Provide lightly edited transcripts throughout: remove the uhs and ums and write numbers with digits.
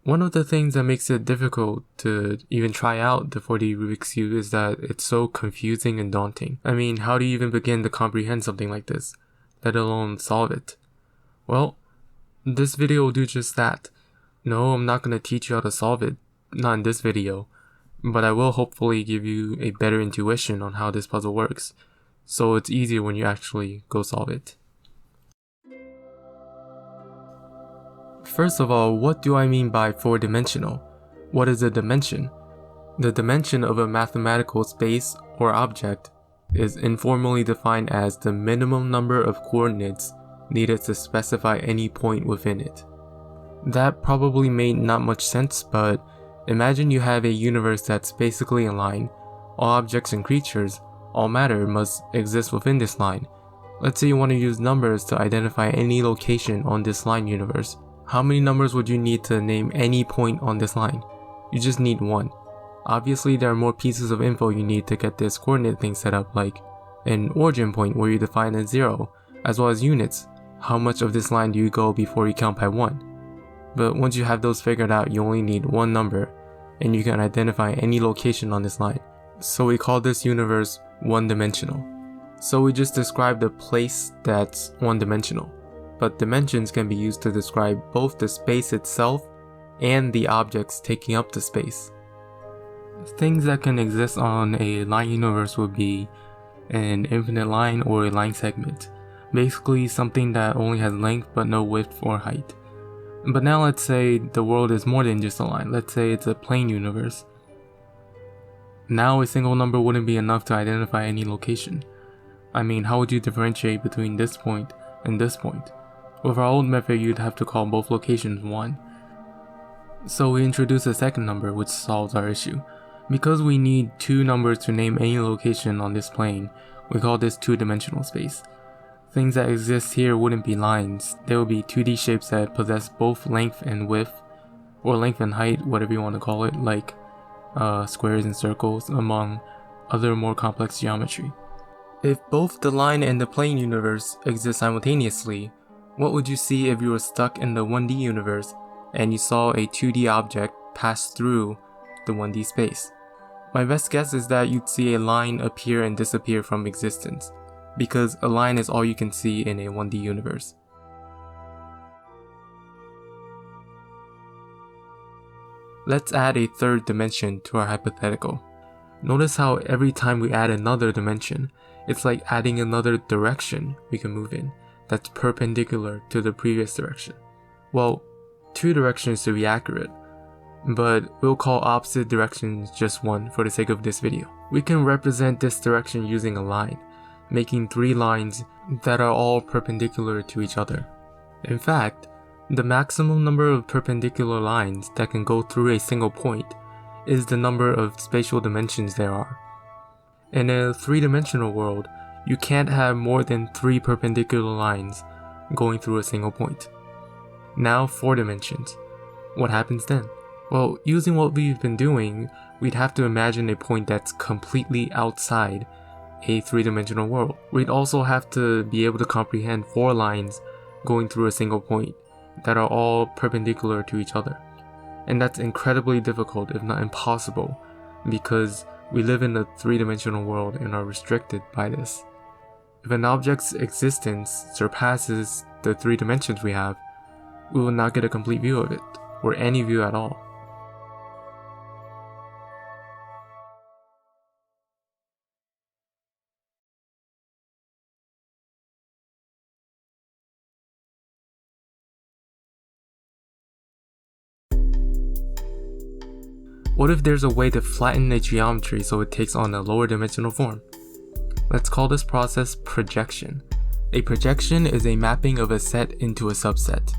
One of the things that makes it difficult to even try out the 4D Rubik's Cube is that it's so confusing and daunting. I mean, how do you even begin to comprehend something like this, let alone solve it? Well, this video will do just that. No, I'm not going to teach you how to solve it, not in this video, but I will hopefully give you a better intuition on how this puzzle works, so it's easier when you actually go solve it. First of all, what do I mean by 4-dimensional? What is a dimension? The dimension of a mathematical space or object is informally defined as the minimum number of coordinates needed to specify any point within it. That probably made not much sense, but imagine you have a universe that's basically a line. All objects and creatures, all matter must exist within this line. Let's say you want to use numbers to identify any location on this line universe. How many numbers would you need to name any point on this line? You just need one. Obviously, there are more pieces of info you need to get this coordinate thing set up, like an origin point where you define a 0, as well as units. How much of this line do you go before you count by 1? But once you have those figured out, you only need one number, and you can identify any location on this line. So we call this universe one-dimensional. So we just described a place that's one-dimensional. But dimensions can be used to describe both the space itself and the objects taking up the space. Things that can exist on a line universe would be an infinite line or a line segment. Basically something that only has length but no width or height. But now let's say the world is more than just a line. Let's say it's a plane universe. Now a single number wouldn't be enough to identify any location. I mean, how would you differentiate between this point and this point? With our old method, you'd have to call both locations 1. So we introduce a second number, which solves our issue. Because we need 2 numbers to name any location on this plane, we call this 2-dimensional space. Things that exist here wouldn't be lines, they would be 2D shapes that possess both length and width, or length and height, whatever you want to call it, like squares and circles, among other more complex geometry. If both the line and the plane universe exist simultaneously, what would you see if you were stuck in the 1D universe and you saw a 2D object pass through the 1D space? My best guess is that you'd see a line appear and disappear from existence, because a line is all you can see in a 1D universe. Let's add a third dimension to our hypothetical. Notice how every time we add another dimension, it's like adding another direction we can move in that's perpendicular to the previous direction. Well, 2 directions to be accurate, but we'll call opposite directions just 1 for the sake of this video. We can represent this direction using a line, making 3 lines that are all perpendicular to each other. In fact, the maximum number of perpendicular lines that can go through a single point is the number of spatial dimensions there are. In a 3-dimensional world, you can't have more than 3 perpendicular lines going through a single point. Now 4 dimensions. What happens then? Well, using what we've been doing, we'd have to imagine a point that's completely outside a 3-dimensional world. We'd also have to be able to comprehend 4 lines going through a single point that are all perpendicular to each other. And that's incredibly difficult, if not impossible, because we live in a 3-dimensional world and are restricted by this. If an object's existence surpasses the 3 dimensions we have, we will not get a complete view of it, or any view at all. What if there's a way to flatten the geometry so it takes on a lower dimensional form? Let's call this process projection. A projection is a mapping of a set into a subset,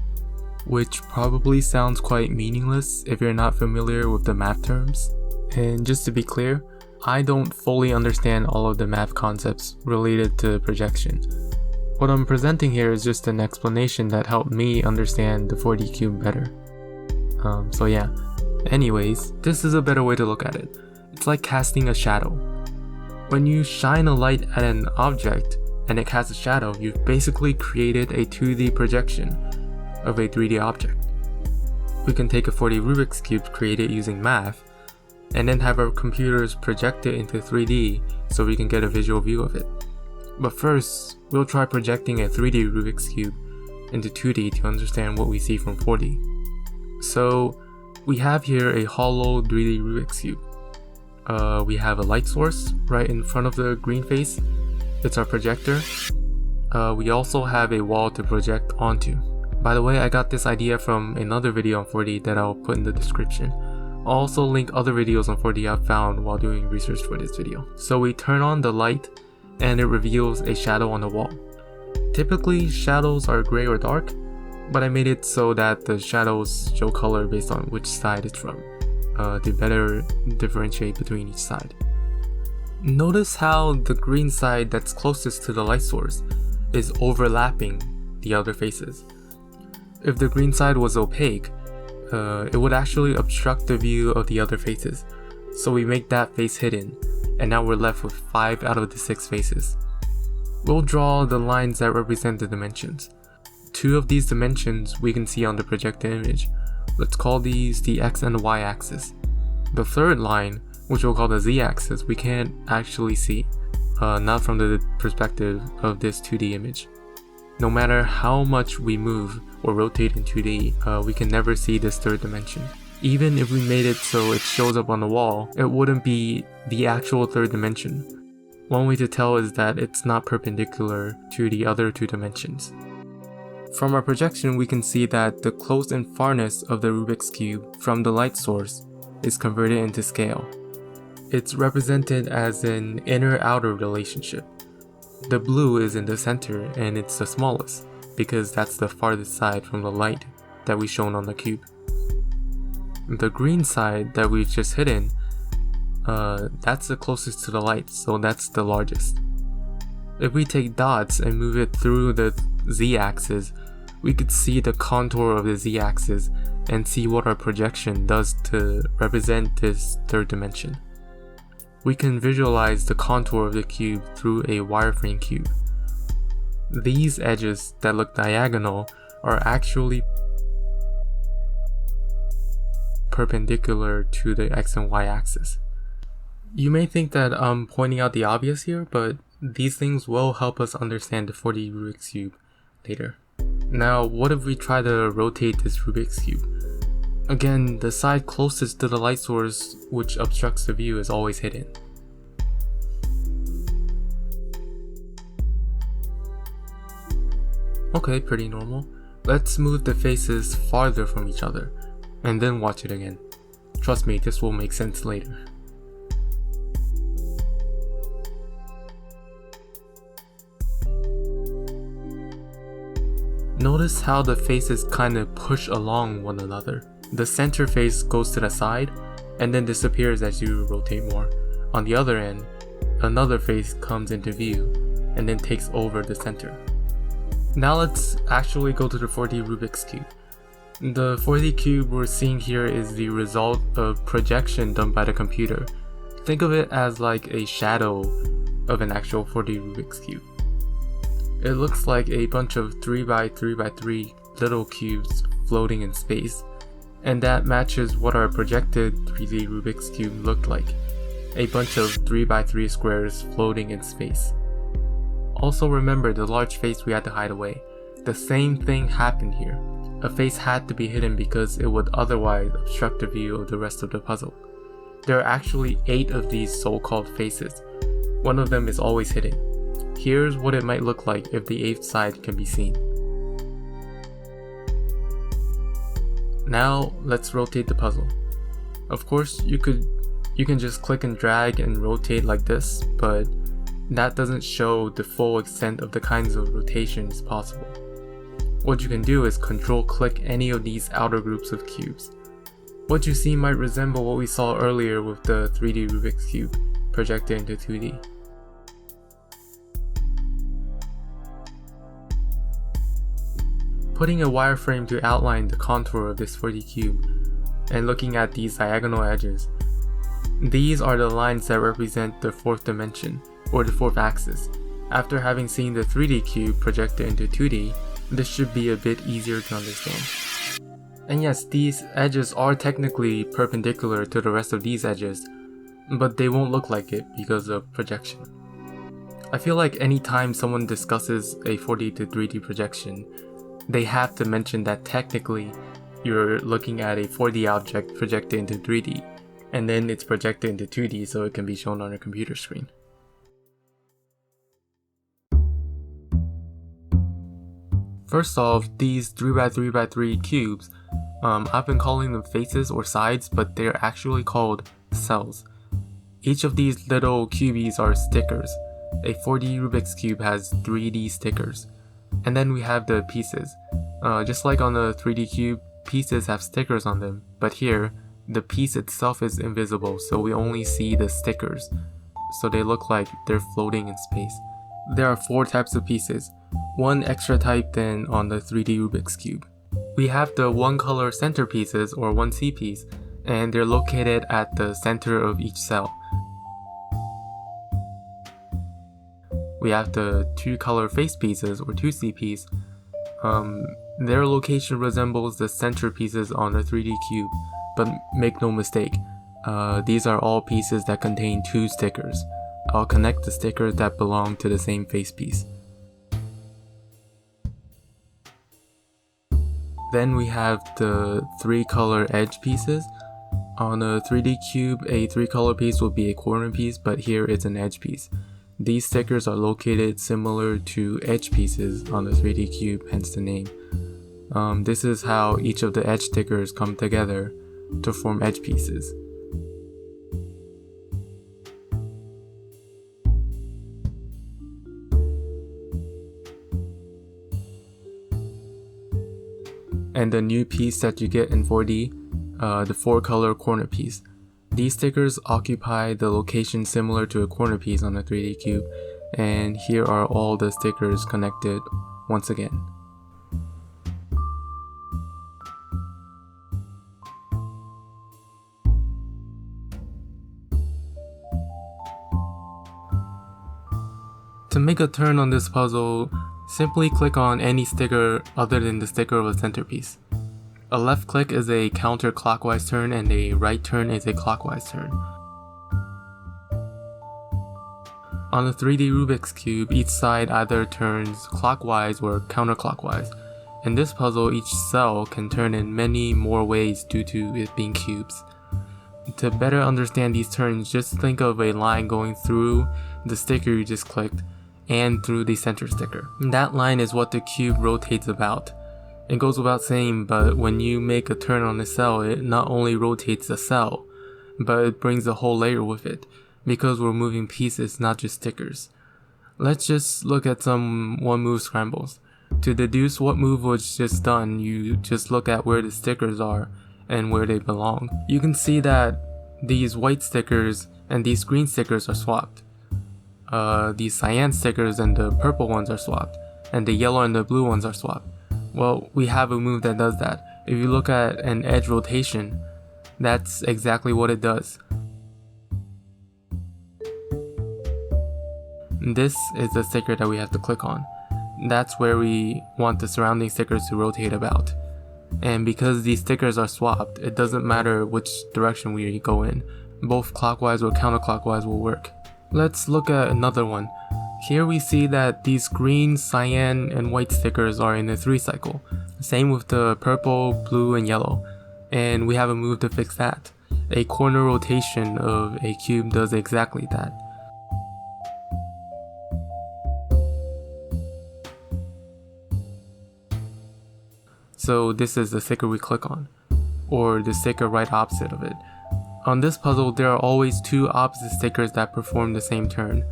which probably sounds quite meaningless if you're not familiar with the math terms. And just to be clear, I don't fully understand all of the math concepts related to projection. What I'm presenting here is just an explanation that helped me understand the 4D cube better. So yeah. Anyways, this is a better way to look at it. It's like casting a shadow. When you shine a light at an object and it casts a shadow, you've basically created a 2D projection of a 3D object. we can take a 4D Rubik's Cube created using math, and then have our computers project it into 3D so we can get a visual view of it. But first, we'll try projecting a 3D Rubik's Cube into 2D to understand what we see from 4D. So, we have here a hollow 3D Rubik's Cube. We have a light source right in front of the green face. It's our projector. We also have a wall to project onto. By the way, I got this idea from another video on 4D that I'll put in the description. I'll also link other videos on 4D I've found while doing research for this video. So we turn on the light and it reveals a shadow on the wall. Typically, shadows are gray or dark, but I made it so that the shadows show color based on which side it's from, to better differentiate between each side. Notice how the green side that's closest to the light source is overlapping the other faces. If the green side was opaque, it would actually obstruct the view of the other faces, so we make that face hidden, and now we're left with 5 out of the 6 faces. We'll draw the lines that represent the dimensions. 2 of these dimensions we can see on the projected image. Let's call these the x and the y axis. The third line, which we'll call the z-axis, we can't actually see, not from the perspective of this 2D image. No matter how much we move or rotate in 2D, we can never see this third dimension. Even if we made it so it shows up on the wall, it wouldn't be the actual third dimension. One way to tell is that it's not perpendicular to the other 2 dimensions. From our projection, we can see that the close-in farness of the Rubik's Cube from the light source is converted into scale. It's represented as an inner-outer relationship. The blue is in the center and it's the smallest, because that's the farthest side from the light that we've shown on the cube. The green side that we've just hidden, that's the closest to the light, so that's the largest. If we take dots and move it through the z-axis, we could see the contour of the z-axis and see what our projection does to represent this third dimension. We can visualize the contour of the cube through a wireframe cube. These edges that look diagonal are actually perpendicular to the x and y axis. You may think that I'm pointing out the obvious here, but these things will help us understand the 4D Rubik's Cube later. Now, what if we try to rotate this Rubik's Cube? Again, the side closest to the light source, which obstructs the view, is always hidden. Okay, pretty normal. Let's move the faces farther from each other, and then watch it again. Trust me, this will make sense later. Notice how the faces kind of push along one another. The center face goes to the side and then disappears as you rotate more. On the other end, another face comes into view and then takes over the center. Now let's actually go to the 4D Rubik's Cube. The 4D cube we're seeing here is the result of projection done by the computer. Think of it as like a shadow of an actual 4D Rubik's Cube. It looks like a bunch of 3x3x3 little cubes floating in space, and that matches what our projected 3D Rubik's Cube looked like. A bunch of 3x3 squares floating in space. Also remember the large face we had to hide away. The same thing happened here. A face had to be hidden because it would otherwise obstruct the view of the rest of the puzzle. There are actually 8 of these so-called faces. One of them is always hidden. Here's what it might look like if the 8th side can be seen. Now let's rotate the puzzle. Of course, you can just click and drag and rotate like this, but that doesn't show the full extent of the kinds of rotations possible. What you can do is control click any of these outer groups of cubes. What you see might resemble what we saw earlier with the 3D Rubik's Cube projected into 2D. Putting a wireframe to outline the contour of this 4D cube and looking at these diagonal edges, these are the lines that represent the 4th dimension, or the 4th axis. After having seen the 3D cube projected into 2D, this should be a bit easier to understand. And yes, these edges are technically perpendicular to the rest of these edges, but they won't look like it because of projection. I feel like anytime someone discusses a 4D to 3D projection, they have to mention that technically you're looking at a 4D object projected into 3D, and then it's projected into 2D so it can be shown on a computer screen. First off, these 3x3x3 cubes, I've been calling them faces or sides, but they're actually called cells. Each of these little cubies are stickers. A 4D Rubik's Cube has 3D stickers. And then we have the pieces. Just like on the 3D cube, pieces have stickers on them, but here, the piece itself is invisible, so we only see the stickers. So they look like they're floating in space. There are 4 types of pieces, one extra type than on the 3D Rubik's Cube. We have the one color center pieces, or 1C piece, and they're located at the center of each cell. We have the 2 color face pieces, or 2C piece. Their location resembles the center pieces on a 3D cube, but make no mistake, these are all pieces that contain 2 stickers. I'll connect the stickers that belong to the same face piece. Then we have the 3 color edge pieces. On a 3D cube, a 3 color piece will be a corner piece, but here it's an edge piece. These stickers are located similar to edge pieces on the 3D cube, hence the name. This is how each of the edge stickers come together to form edge pieces. And the new piece that you get in 4D, the 4 color corner piece. These stickers occupy the location similar to a corner piece on a 3D cube, and here are all the stickers connected once again. To make a turn on this puzzle, simply click on any sticker other than the sticker of a centerpiece. A left click is a counterclockwise turn and a right turn is a clockwise turn. On the 3D Rubik's Cube, each side either turns clockwise or counterclockwise. In this puzzle, each cell can turn in many more ways due to it being cubes. To better understand these turns, just think of a line going through the sticker you just clicked and through the center sticker. That line is what the cube rotates about. It goes without saying, but when you make a turn on a cell, it not only rotates the cell, but it brings a whole layer with it, because we're moving pieces, not just stickers. Let's just look at some one-move scrambles. To deduce what move was just done, you just look at where the stickers are and where they belong. You can see that these white stickers and these green stickers are swapped. These cyan stickers and the purple ones are swapped, and the yellow and the blue ones are swapped. Well, we have a move that does that. If you look at an edge rotation, that's exactly what it does. This is the sticker that we have to click on. That's where we want the surrounding stickers to rotate about. And because these stickers are swapped, it doesn't matter which direction we go in. Both clockwise or counterclockwise will work. Let's look at another one. Here we see that these green, cyan, and white stickers are in the 3 cycle. Same with the purple, blue, and yellow. And we have a move to fix that. A corner rotation of a cube does exactly that. So this is the sticker we click on, or the sticker right opposite of it. On this puzzle, there are always 2 opposite stickers that perform the same turn.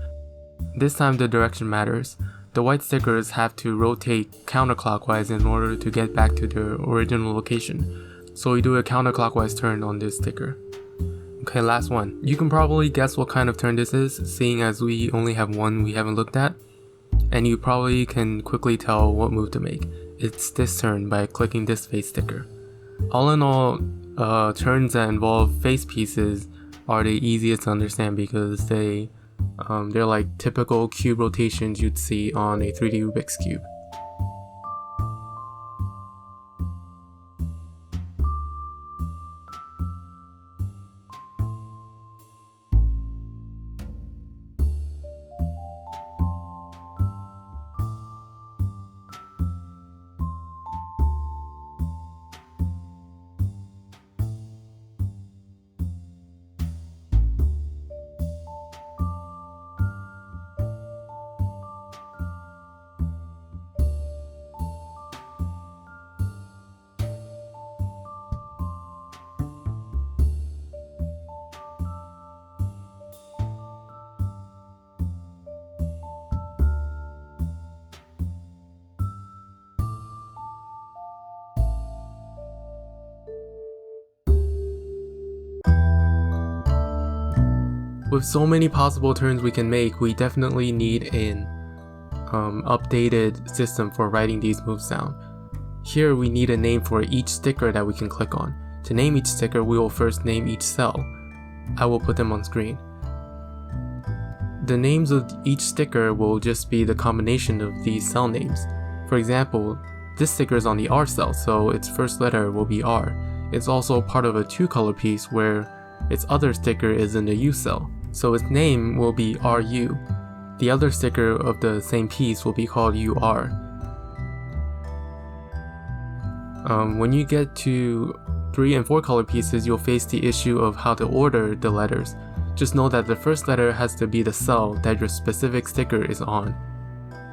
This time the direction matters. The white stickers have to rotate counterclockwise in order to get back to their original location. So we do a counterclockwise turn on this sticker. Okay, last one. You can probably guess what kind of turn this is, seeing as we only have one we haven't looked at. And you probably can quickly tell what move to make. It's this turn by clicking this face sticker. All in all, turns that involve face pieces are the easiest to understand because they're like typical cube rotations you'd see on a 3D Rubik's Cube. With so many possible turns we can make, we definitely need an updated system for writing these moves down. Here we need a name for each sticker that we can click on. To name each sticker, we will first name each cell. I will put them on screen. The names of each sticker will just be the combination of these cell names. For example, this sticker is on the R cell, so its first letter will be R. It's also part of a 2-color piece where its other sticker is in the U cell, so its name will be RU. The other sticker of the same piece will be called UR. When you get to 3 and 4 color pieces, you'll face the issue of how to order the letters. Just know that the first letter has to be the cell that your specific sticker is on.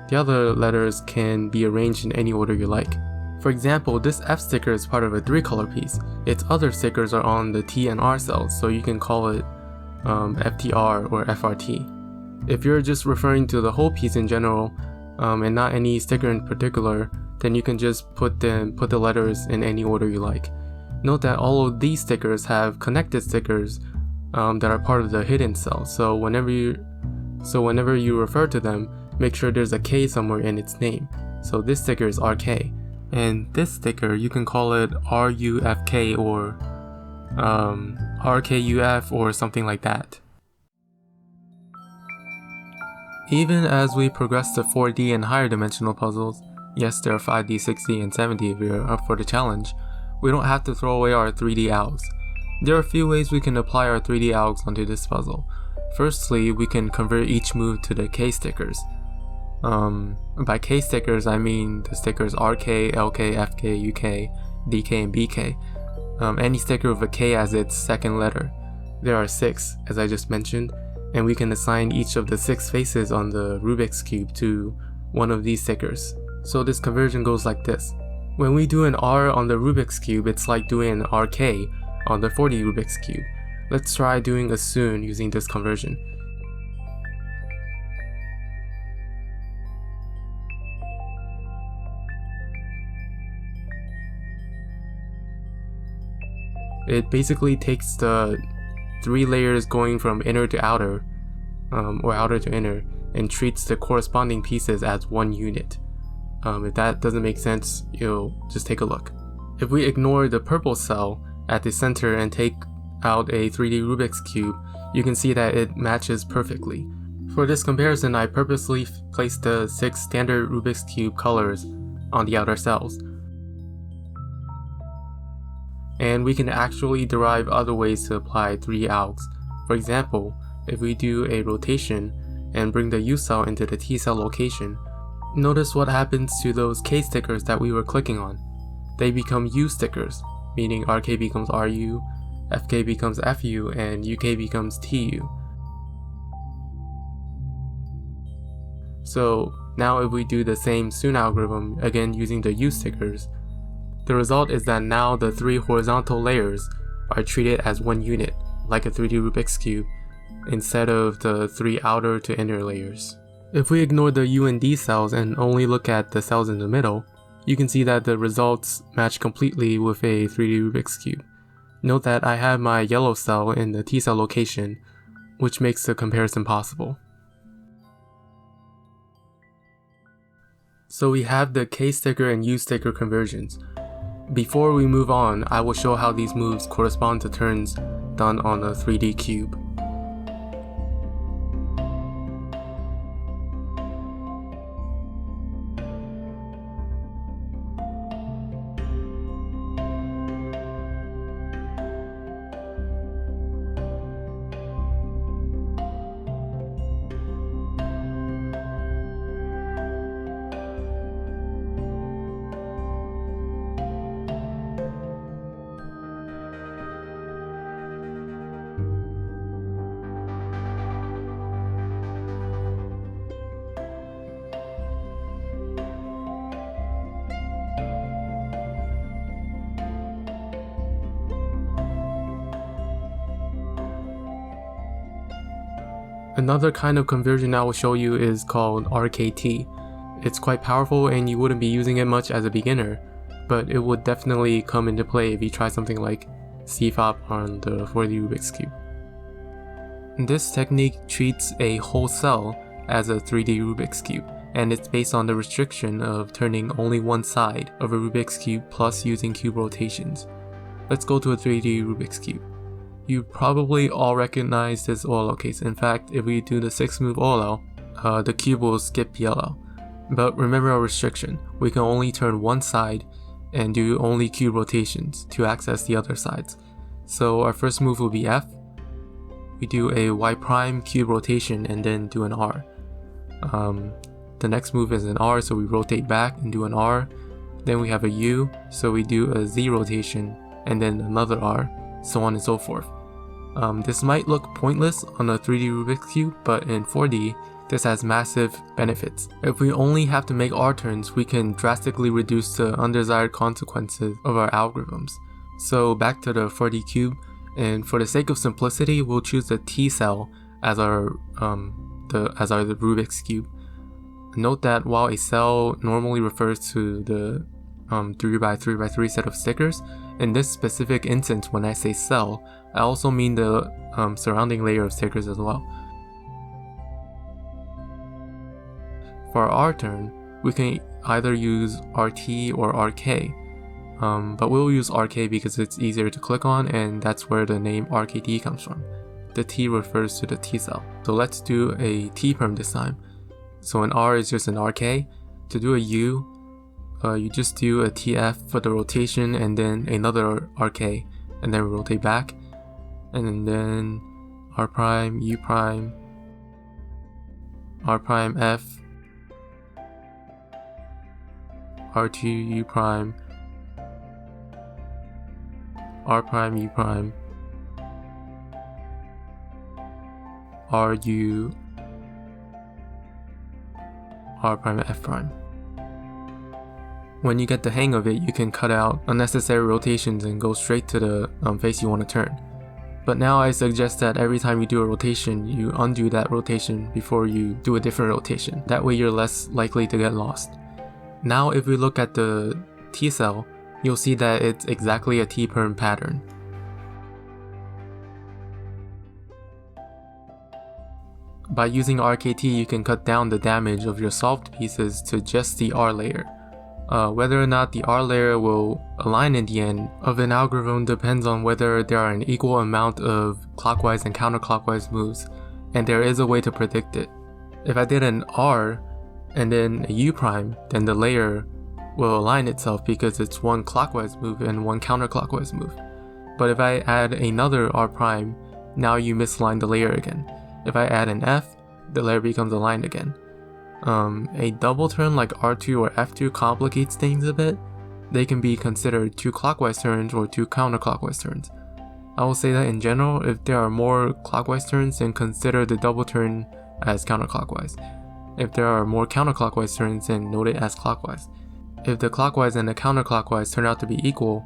The other letters can be arranged in any order you like. For example, this F sticker is part of a 3-color piece. Its other stickers are on the T and R cells, so you can call it FTR or FRT. If you're just referring to the whole piece in general, and not any sticker in particular, then you can just put the letters in any order you like. Note that all of these stickers have connected stickers that are part of the hidden cell, so whenever you refer to them, make sure there's a K somewhere in its name. So this sticker is RK, and this sticker you can call it RUFK or RKUF or something like that. Even as we progress to 4D and higher dimensional puzzles, yes, there are 5D, 6D, and 7D if you're up for the challenge, we don't have to throw away our 3D algs. There are a few ways we can apply our 3D algs onto this puzzle. Firstly, we can convert each move to the K stickers. By K stickers, I mean the stickers RK, LK, FK, UK, DK, and BK. Any sticker with a K as its second letter. There are 6, as I just mentioned, and we can assign each of the 6 faces on the Rubik's Cube to one of these stickers. So this conversion goes like this. When we do an R on the Rubik's Cube, it's like doing an RK on the 4D Rubik's Cube. Let's try doing a soon using this conversion. It basically takes the 3 layers going from inner to outer, or outer to inner, and treats the corresponding pieces as one unit. If that doesn't make sense, you'll just take a look. If we ignore the purple cell at the center and take out a 3D Rubik's Cube, you can see that it matches perfectly. For this comparison, I purposely placed the 6 standard Rubik's Cube colors on the outer cells. And we can actually derive other ways to apply 3D algs. For example, if we do a rotation and bring the U cell into the T cell location, notice what happens to those K stickers that we were clicking on. They become U stickers, meaning RK becomes RU, FK becomes FU, and UK becomes TU. So now if we do the same soon algorithm, again using the U stickers, the result is that now the 3 horizontal layers are treated as one unit, like a 3D Rubik's Cube, instead of the 3 outer to inner layers. If we ignore the U and D cells and only look at the cells in the middle, you can see that the results match completely with a 3D Rubik's Cube. Note that I have my yellow cell in the T cell location, which makes the comparison possible. So we have the K sticker and U sticker conversions. Before we move on, I will show how these moves correspond to turns done on a 3D cube. Another kind of conversion I will show you is called RKT. It's quite powerful and you wouldn't be using it much as a beginner, but it would definitely come into play if you try something like CFOP on the 4D Rubik's Cube. This technique treats a whole cell as a 3D Rubik's Cube, and it's based on the restriction of turning only one side of a Rubik's Cube plus using cube rotations. Let's go to a 3D Rubik's Cube. You probably all recognize this OLL case. In fact, if we do the 6-move OLL, the cube will skip PLL. But remember our restriction, we can only turn one side and do only cube rotations to access the other sides. So our first move will be F. We do a Y prime cube rotation and then do an R. The next move is an R, so we rotate back and do an R. Then we have a U, so we do a Z rotation and then another R, so on and so forth. This might look pointless on a 3D Rubik's Cube, but in 4D, this has massive benefits. If we only have to make R turns, we can drastically reduce the undesired consequences of our algorithms. So back to the 4D cube, and for the sake of simplicity, we'll choose the T cell as our the Rubik's Cube. Note that while a cell normally refers to the 3x3x3 set of stickers, in this specific instance when I say cell, I also mean the surrounding layer of stickers as well. For our R turn, we can either use RT or RK, but we'll use RK because it's easier to click on, and that's where the name RKT comes from. The T refers to the T cell. So let's do a T perm this time. So an R is just an RK. To do a U, you just do a TF for the rotation and then another RK, and then rotate back, and then R prime, U prime, R prime F, R2 U prime, R prime U prime, RU, R prime F prime. When you get the hang of it, you can cut out unnecessary rotations and go straight to the face you want to turn. But now I suggest that every time you do a rotation, you undo that rotation before you do a different rotation. That way you're less likely to get lost. Now if we look at the T cell, you'll see that it's exactly a T-perm pattern. By using RKT, you can cut down the damage of your solved pieces to just the R layer. Whether or not the R layer will align in the end of an algorithm depends on whether there are an equal amount of clockwise and counterclockwise moves, and there is a way to predict it. If I did an R and then a U prime, then the layer will align itself because it's one clockwise move and one counterclockwise move. But if I add another R prime, now you misalign the layer again. If I add an F, the layer becomes aligned again. A double turn like R2 or F2 complicates things a bit. They can be considered two clockwise turns or two counterclockwise turns. I will say that in general, if there are more clockwise turns, then consider the double turn as counterclockwise. If there are more counterclockwise turns, then note it as clockwise. If the clockwise and the counterclockwise turn out to be equal,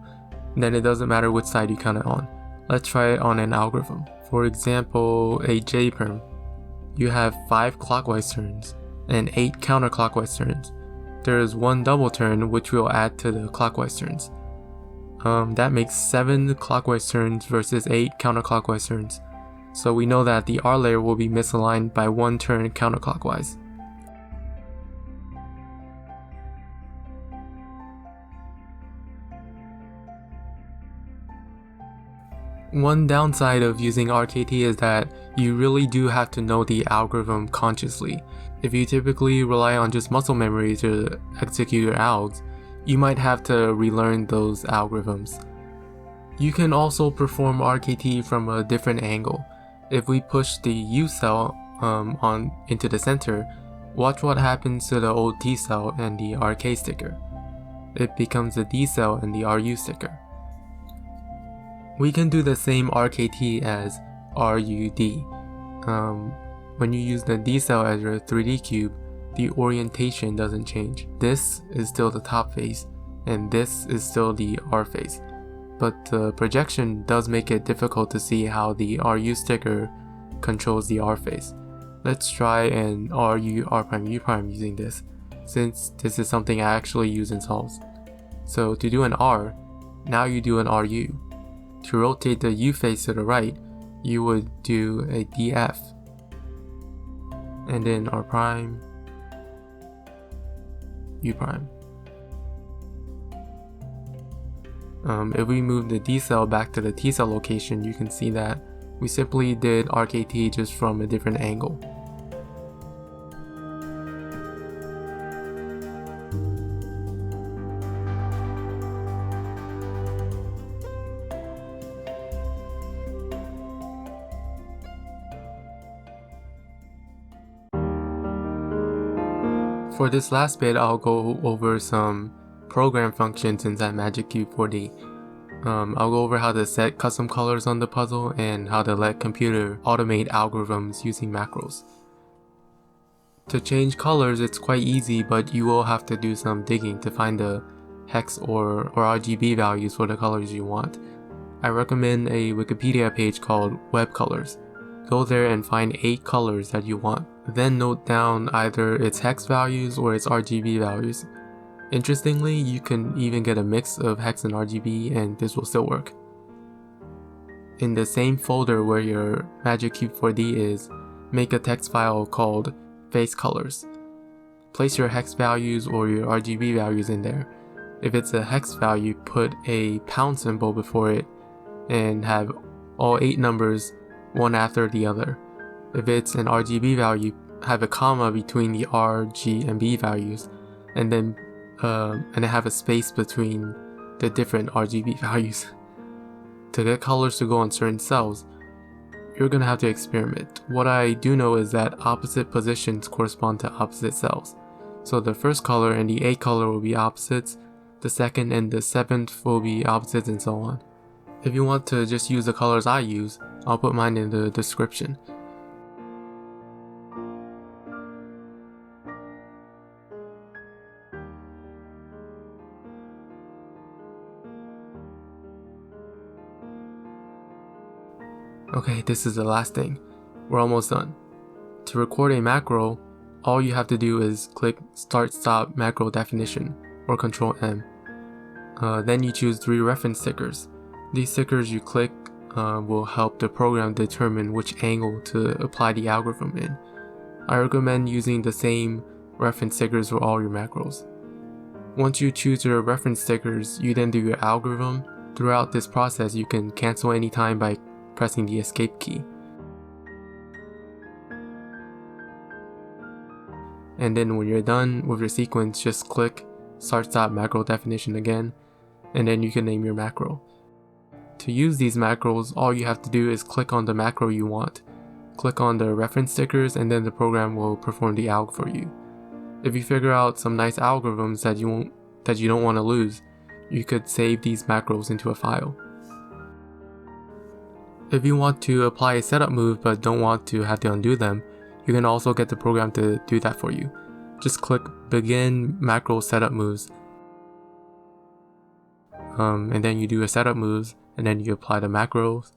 then it doesn't matter which side you count it on. Let's try it on an algorithm. For example, a J perm. You have 5 clockwise turns and 8 counterclockwise turns. There is one double turn which we'll add to the clockwise turns. That makes 7 clockwise turns versus 8 counterclockwise turns. So we know that the R layer will be misaligned by 1 turn counterclockwise. One downside of using RKT is that you really do have to know the algorithm consciously. If you typically rely on just muscle memory to execute your algs, you might have to relearn those algorithms. You can also perform RKT from a different angle. If we push the U cell into the center, watch what happens to the old T cell and the RK sticker. It becomes the D cell and the RU sticker. We can do the same RKT as RUD. When you use the D cell as your 3D cube, the orientation doesn't change. This is still the top face, and this is still the R face. But the projection does make it difficult to see how the RU sticker controls the R face. Let's try an RU R prime U prime using this, since this is something I actually use in solves. So to do an R, now you do an RU. To rotate the U face to the right, you would do a df, and then r prime, u prime. If we move the D cell back to the T cell location, you can see that we simply did RKT just from a different angle. For this last bit, I'll go over some program functions inside Magic Cube 4D. I'll go over how to set custom colors on the puzzle and how to let computer automate algorithms using macros. To change colors, it's quite easy, but you will have to do some digging to find the hex or RGB values for the colors you want. I recommend a Wikipedia page called Web Colors. Go there and find 8 colors that you want. Then note down either its hex values or its RGB values. Interestingly, you can even get a mix of hex and RGB, and this will still work. In the same folder where your Magic Cube 4D is, make a text file called face colors. Place your hex values or your RGB values in there. If it's a hex value, put a pound symbol before it and have all 8 numbers one after the other. If it's an RGB value, have a comma between the R, G, and B values, and then have a space between the different RGB values. To get colors to go on certain cells, you're gonna have to experiment. What I do know is that opposite positions correspond to opposite cells. So the first color and the 8th color will be opposites, the 2nd and the 7th will be opposites, and so on. If you want to just use the colors I use, I'll put mine in the description. Okay, this is the last thing. We're almost done. To record a macro, all you have to do is click Start Stop Macro Definition or Control M. Then you choose 3 reference stickers. These stickers you click will help the program determine which angle to apply the algorithm in. I recommend using the same reference stickers for all your macros. Once you choose your reference stickers, you then do your algorithm. Throughout this process, you can cancel any time by pressing the escape key. And then when you're done with your sequence, just click Start Stop Macro Definition again, and then you can name your macro. To use these macros, all you have to do is click on the macro you want. Click on the reference stickers, and then the program will perform the alg for you. If you figure out some nice algorithms that you don't want to lose, you could save these macros into a file. If you want to apply a setup move but don't want to have to undo them, you can also get the program to do that for you. Just click Begin Macro Setup Moves, and then you do a setup moves, and then you apply the macros.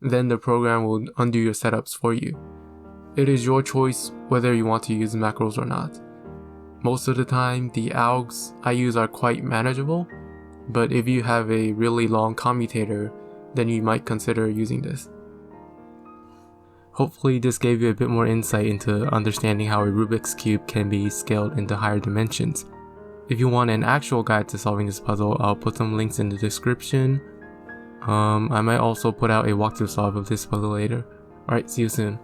Then the program will undo your setups for you. It is your choice whether you want to use macros or not. Most of the time, the algs I use are quite manageable, but if you have a really long commutator, then you might consider using this. Hopefully this gave you a bit more insight into understanding how a Rubik's Cube can be scaled into higher dimensions. If you want an actual guide to solving this puzzle, I'll put some links in the description. I might also put out a walkthrough solve of this puzzle later. Alright, see you soon.